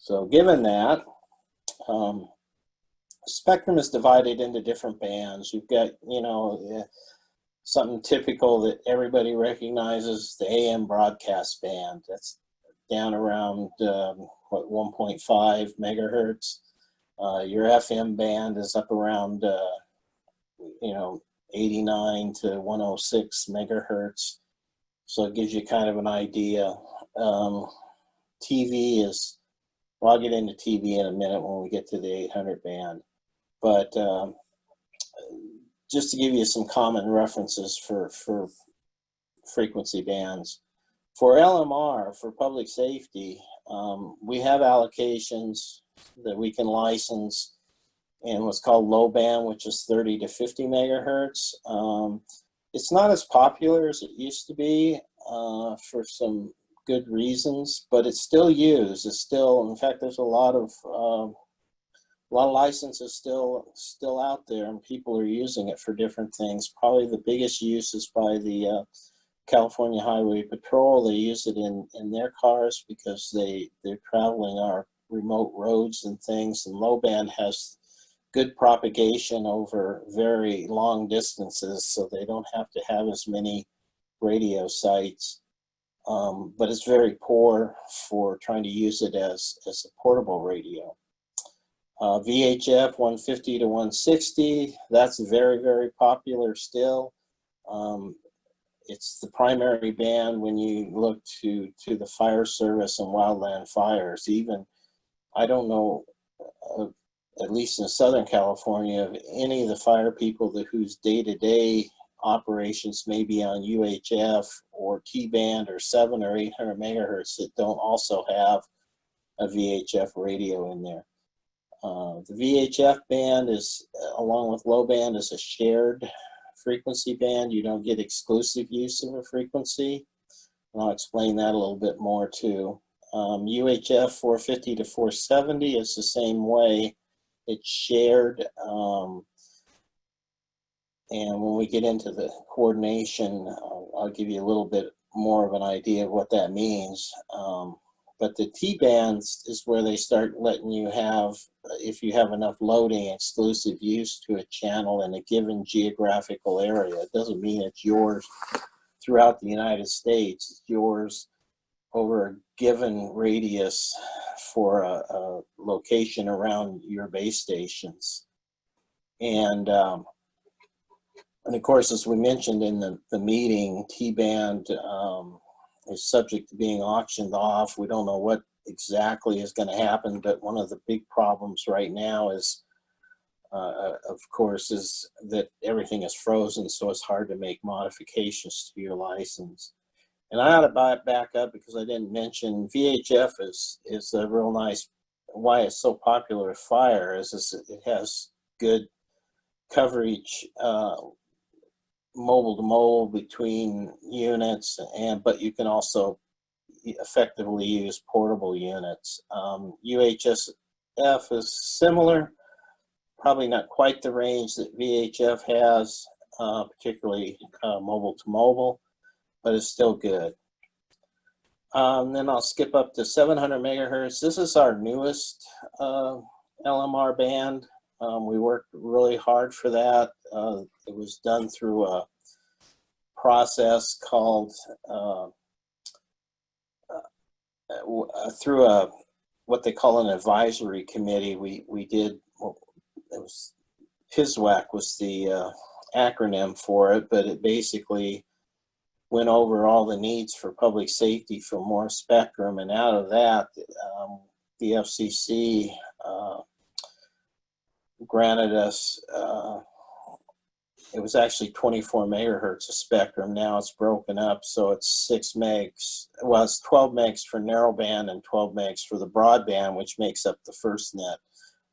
So given that, spectrum is divided into different bands. You've got, something typical that everybody recognizes, the AM broadcast band. That's down around, 1.5 megahertz. Your FM band is up around, 89 to 106 megahertz. So it gives you kind of an idea. TV is, well, I'll get into TV in a minute when we get to the 800 band. But just to give you some common references for frequency bands. For LMR, for public safety, we have allocations that we can license in what's called low band, which is 30 to 50 megahertz. It's not as popular as it used to be for some good reasons, but it's still used. It's still, in fact, there's a lot of licenses still out there, and people are using it for different things. Probably the biggest use is by the California Highway Patrol. They use it in their cars because they're traveling our remote roads and things, and low band has good propagation over very long distances, so they don't have to have as many radio sites. But it's very poor for trying to use it as a portable radio. VHF 150 to 160, that's very, very popular still. It's the primary band when you look to the fire service and wildland fires. Even, I don't know, at least in Southern California, of any of the fire people whose day-to-day operations may be on UHF or T-band or 7 or 800 megahertz that don't also have a VHF radio in there. The VHF band is, along with low band, is a shared frequency band. You don't get exclusive use of a frequency. And I'll explain that a little bit more too. UHF 450 to 470 is the same way. It's shared. And when we get into the coordination, I'll give you a little bit more of an idea of what that means. But the T-bands is where they start letting you have, if you have enough loading, exclusive use to a channel in a given geographical area. It doesn't mean it's yours throughout the United States. It's yours over a given radius for a location around your base stations. And of course, as we mentioned in the meeting, T-band is subject to being auctioned off. We don't know what exactly is going to happen, but one of the big problems right now is, of course, is that everything is frozen, so it's hard to make modifications to your license. And I ought to back up because I didn't mention VHF is a real nice, why it's so popular with fire is it has good coverage, mobile to mobile between units, but you can also effectively use portable units. UHF is similar, probably not quite the range that VHF has, particularly mobile to mobile, but it's still good. Then I'll skip up to 700 megahertz. This is our newest LMR band. We worked really hard for that. It was done through a process called, through what they call an advisory committee. We did, it was, PISWAC was the acronym for it, but it basically went over all the needs for public safety for more spectrum, and out of that, the FCC granted us, it was actually 24 megahertz of spectrum. Now it's broken up, so it's 6 megs. Well, it's 12 megs for narrowband and 12 megs for the broadband, which makes up the FirstNet,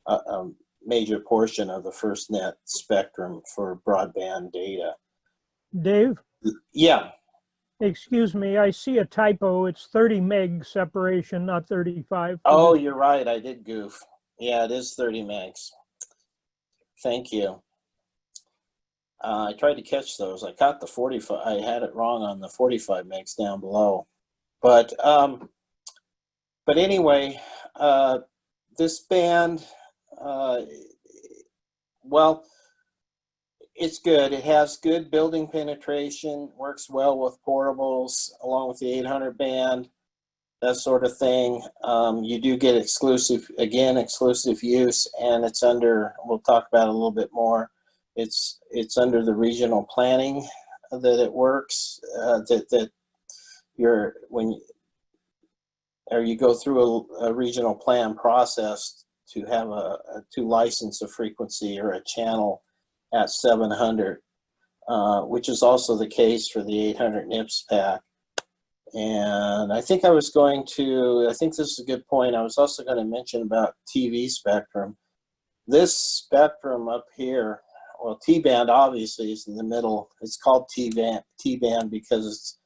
a major portion of the FirstNet spectrum for broadband data. Dave? Yeah. Excuse me, I see a typo. It's 30 meg separation, not 35. Oh, you're right. I did goof. Yeah, it is 30 megs. Thank you. I tried to catch those. I caught the 45. I had it wrong on the 45 megs down below. But anyway, this band, well, it's good. It has good building penetration, works well with portables along with the 800 band, that sort of thing. You do get exclusive use, and it's under, we'll talk about it a little bit more, it's under the regional planning that it works, that you're, you go through a regional plan process to have to license a frequency or a channel at 700, which is also the case for the 800 NIPS pack. And I think this is a good point. I was also going to mention about TV spectrum. This spectrum up here, well, T-band obviously is in the middle. It's called T-band because it's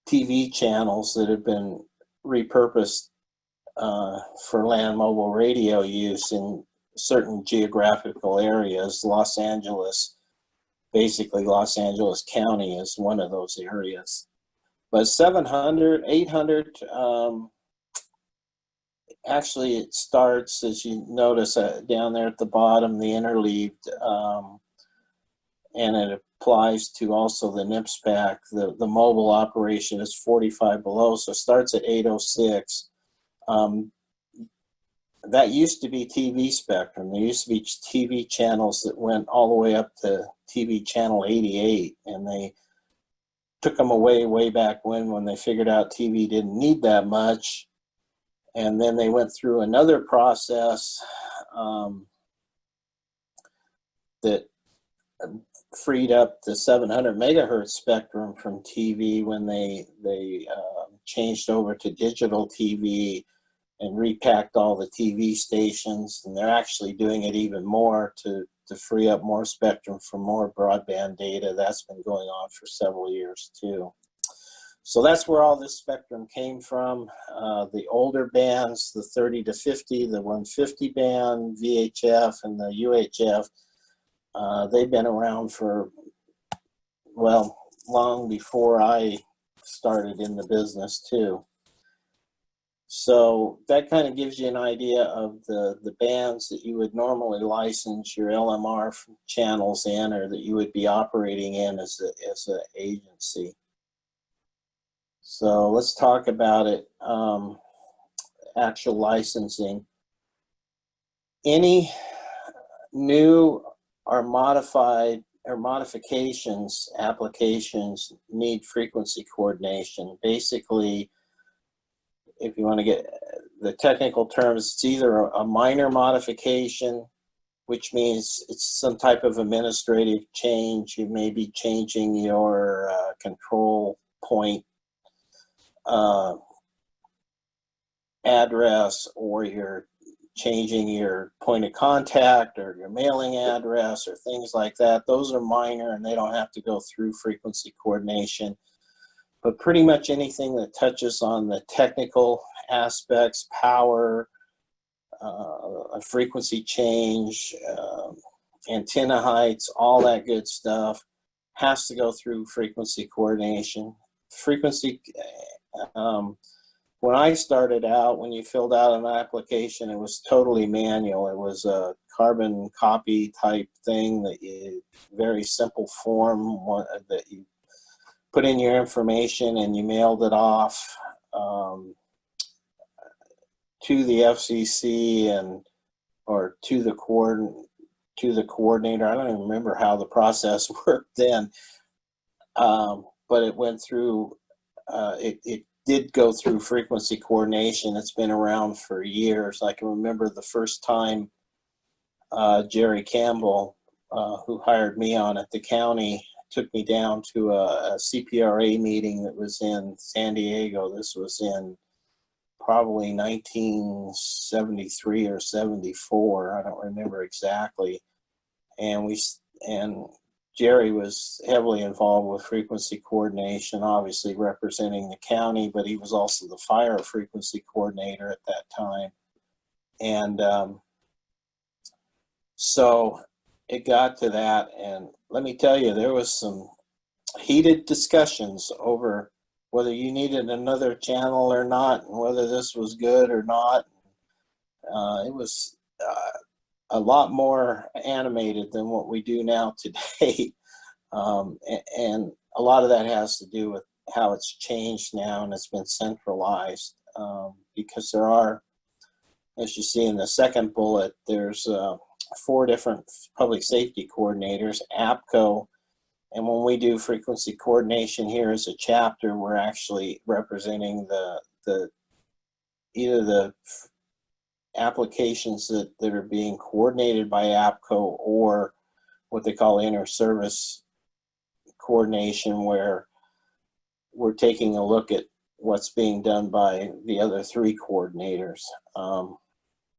TV channels that have been repurposed for land mobile radio use in certain geographical areas. Los Angeles, basically Los Angeles County is one of those areas. But 700, 800, actually it starts, as you notice down there at the bottom, the interleaved, and it applies to also the NIPS pack. The mobile operation is 45 below, so it starts at 806. That used to be TV spectrum. There used to be TV channels that went all the way up to TV channel 88, and they took them away way back when they figured out TV didn't need that much. And then they went through another process that freed up the 700 megahertz spectrum from TV when they changed over to digital TV and repacked all the TV stations. And they're actually doing it even more to free up more spectrum for more broadband data. That's been going on for several years too. So that's where all this spectrum came from. The older bands, the 30 to 50, the 150 band, VHF, and the UHF, they've been around for, well, long before I started in the business too. So that kind of gives you an idea of the bands that you would normally license your LMR channels in, or that you would be operating in as an agency. So let's talk about it, actual licensing. Any new or modified or modifications, applications need frequency coordination. Basically, if you want to get the technical terms, it's either a minor modification, which means it's some type of administrative change. You may be changing your control point address, or you're changing your point of contact or your mailing address or things like that. Those are minor and they don't have to go through frequency coordination. But pretty much anything that touches on the technical aspects, power, a frequency change, antenna heights, all that good stuff has to go through frequency coordination. Frequency, when I started out, when you filled out an application, it was totally manual. It was a carbon copy type thing that very simple form that you put in your information and you mailed it off to the FCC or to the coordinator. I don't even remember how the process worked then, but it went through. It did go through frequency coordination. It's been around for years. I can remember the first time Jerry Campbell, who hired me on at the county, took me down to a CPRA meeting that was in San Diego. This was in probably 1973 or 74. I don't remember exactly. And Jerry was heavily involved with frequency coordination, obviously representing the county, but he was also the fire frequency coordinator at that time. And so it got to that, and let me tell you, there was some heated discussions over whether you needed another channel or not, and whether this was good or not. It was a lot more animated than what we do now today. And a lot of that has to do with how it's changed now and it's been centralized, because there are, as you see in the second bullet, there's 4 different public safety coordinators, APCO. And when we do frequency coordination here as a chapter, we're actually representing either the applications that are being coordinated by APCO, or what they call inter-service coordination, where we're taking a look at what's being done by the other 3 coordinators.